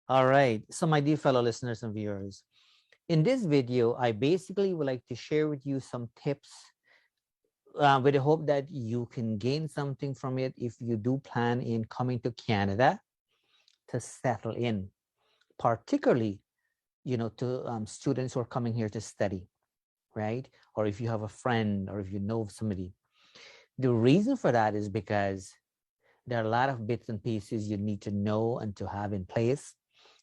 All right. So, my dear fellow listeners and viewers, in this video, I basically would like to share with you some tips with the hope that you can gain something from it if you do plan in coming to Canada to settle in, particularly, to students who are coming here to study, right? Or if you have a friend or if you know of somebody. The reason for that is because there are a lot of bits and pieces you need to know and to have in place,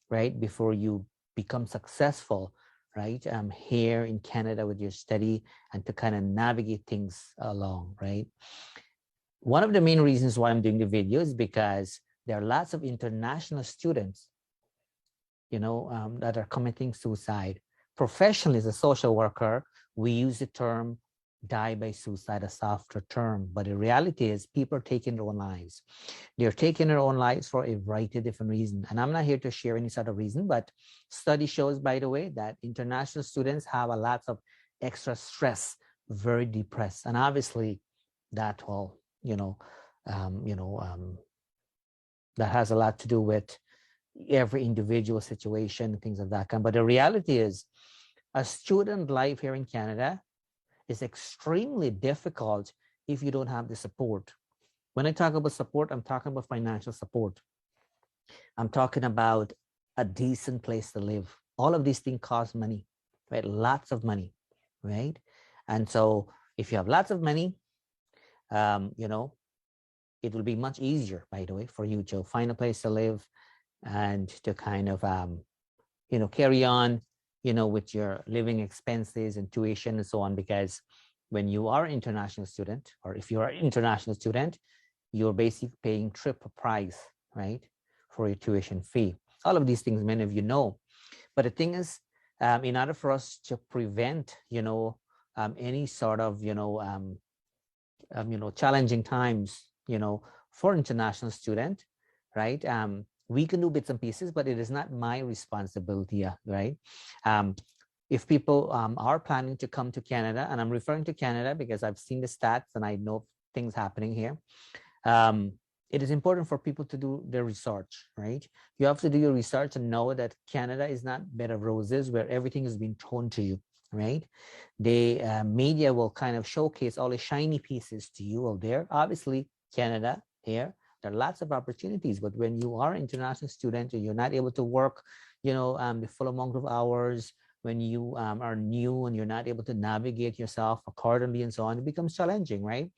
right, before you become successful, right, here in Canada with your study and to kind of navigate things along, right? One of the main reasons why I'm doing the video is because there are lots of international students, that are committing suicide. Professionally, as a social worker, we use the term die by suicide, a softer term. But the reality is people are taking their own lives. They're taking their own lives for a variety of different reasons. And I'm not here to share any sort of reason, but study shows, by the way, that international students have a lot of extra stress, very depressed. And obviously that will, um, you know, um, that has a lot to do with every individual situation and things of that kind. But the reality is a student life here in Canada is extremely difficult if you don't have the support. When I talk about support, I'm talking about financial support. I'm talking about a decent place to live. All of these things cost money, right? Lots of money, right? And so if you have lots of money, um, you know, it will be much easier, by the way, for you to find a place to live and to kind of, carry on, with your living expenses and tuition and so on. Because when you are an international student, or if you are an international student, you're basically paying triple price, right, for your tuition fee. All of these things, many of you know. But the thing is, in order for us to prevent, any sort of, challenging times, for international student, right? We can do bits and pieces, but it is not my responsibility, right? Um, if people are planning to come to Canada, and I'm referring to Canada because I've seen the stats and I know things happening here. Um, it is important for people to do their research, right? You have to do your research and know that Canada is not bed of roses where everything is being thrown to you, right? The media will kind of showcase all the shiny pieces to you out there. Obviously, Canada here, there are lots of opportunities, but when you are an international student and you're not able to work, the full amount of hours, when you are new and you're not able to navigate yourself accordingly and so on, it becomes challenging, right?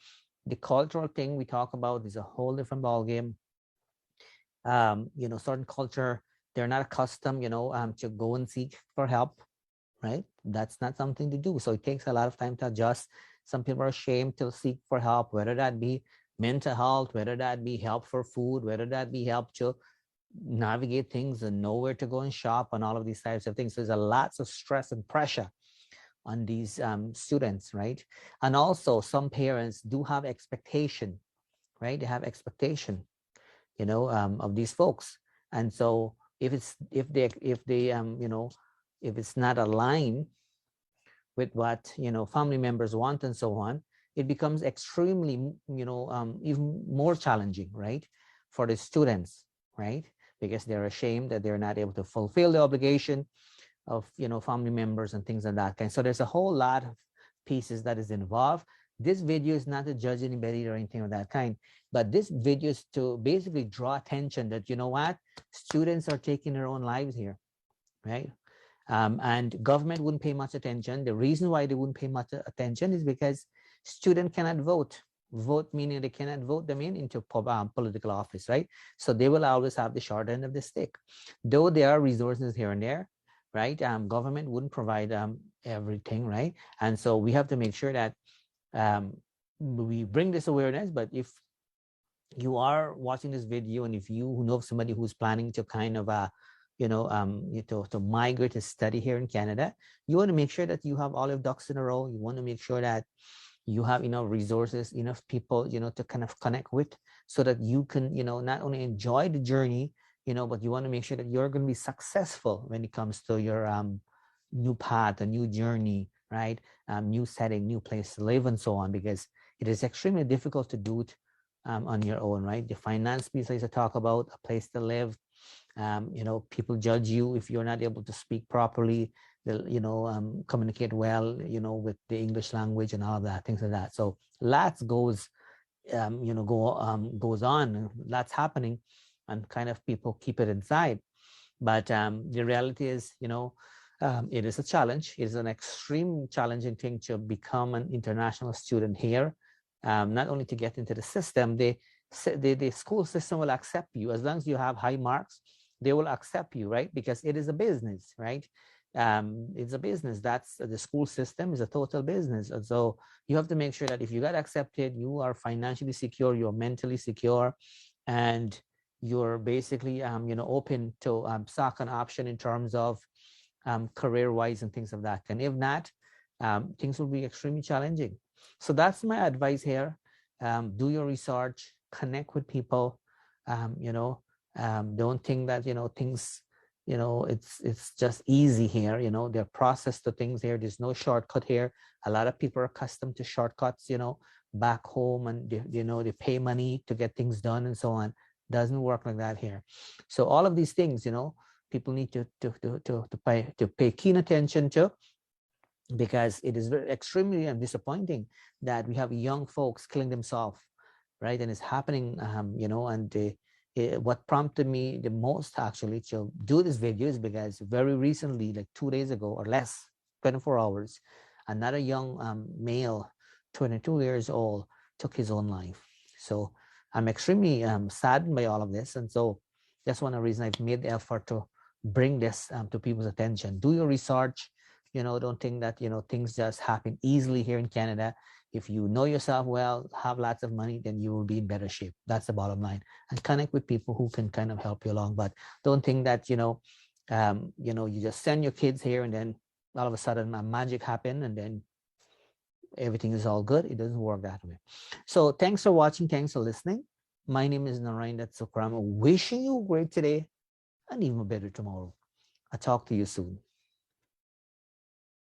The cultural thing we talk about is a whole different ballgame. Certain culture, they're not accustomed, to go and seek for help, right? That's not something to do. So it takes a lot of time to adjust. Some people are ashamed to seek for help, whether that be mental health, whether that be help for food, whether that be help to navigate things and know where to go and shop and all of these types of things. So there's a lots of stress and pressure on these students, right? And also some parents do have expectation, right? They have expectation, of these folks. And so if it's not aligned with what, family members want and so on, it becomes extremely, even more challenging, right? For the students, right? Because they're ashamed that they're not able to fulfill the obligation of, family members and things like that kind. So there's a whole lot of pieces that is involved. This video is not to judge anybody or anything of that kind, but this video is to basically draw attention that, what, students are taking their own lives here, right? And government wouldn't pay much attention. The reason why they wouldn't pay much attention is because students cannot vote. Vote meaning they cannot vote them into political office, right? So they will always have the short end of the stick. Though there are resources here and there, right? Government wouldn't provide everything, right? And so we have to make sure that we bring this awareness. But if you are watching this video and if you know somebody who's planning to kind of to migrate to study here in Canada, you want to make sure that you have all of ducks in a row. You want to make sure that you have enough resources, enough people, to kind of connect with, so that you can, not only enjoy the journey, but you want to make sure that you're going to be successful when it comes to your new path, a new journey, right? New setting, new place to live and so on, because it is extremely difficult to do it on your own, right? The finance piece I used to talk about, a place to live, People judge you if you're not able to speak properly. They'll, communicate well, with the English language and all of that, things like that. So lots goes on, lots happening, and kind of people keep it inside. But the reality is, it is a challenge. It is an extreme challenging thing to become an international student here. Not only to get into the system, the school system will accept you as long as you have high marks. They will accept you, right? Because it is a business, right? It's a business. That's the school system is a total business. And so you have to make sure that if you got accepted, you are financially secure, you're mentally secure, and you're basically, open to second option in terms of career-wise and things of that. And if not, things will be extremely challenging. So that's my advice here. Do your research, connect with people. Don't think that things. It's just easy here. There are process to things here. There's no shortcut here. A lot of people are accustomed to shortcuts. Back home, and they pay money to get things done and so on. Doesn't work like that here. So all of these things, people need to pay keen attention to, because it is very extremely disappointing that we have young folks killing themselves, right? And it's happening, and what prompted me the most actually to do this video is because very recently, like 2 days ago or less, 24 hours, another young male, 22 years old, took his own life. So I'm extremely saddened by all of this. And so that's one of the reasons I've made the effort to bring this to people's attention. Do your research. Don't think that, things just happen easily here in Canada. If you know yourself well, have lots of money, then you will be in better shape. That's the bottom line. And connect with people who can kind of help you along. But don't think that, you just send your kids here and then all of a sudden magic happen and then everything is all good. It doesn't work that way. So thanks for watching. Thanks for listening. My name is Narine Dat Sookram. Wishing you a great today and even better tomorrow. I'll talk to you soon.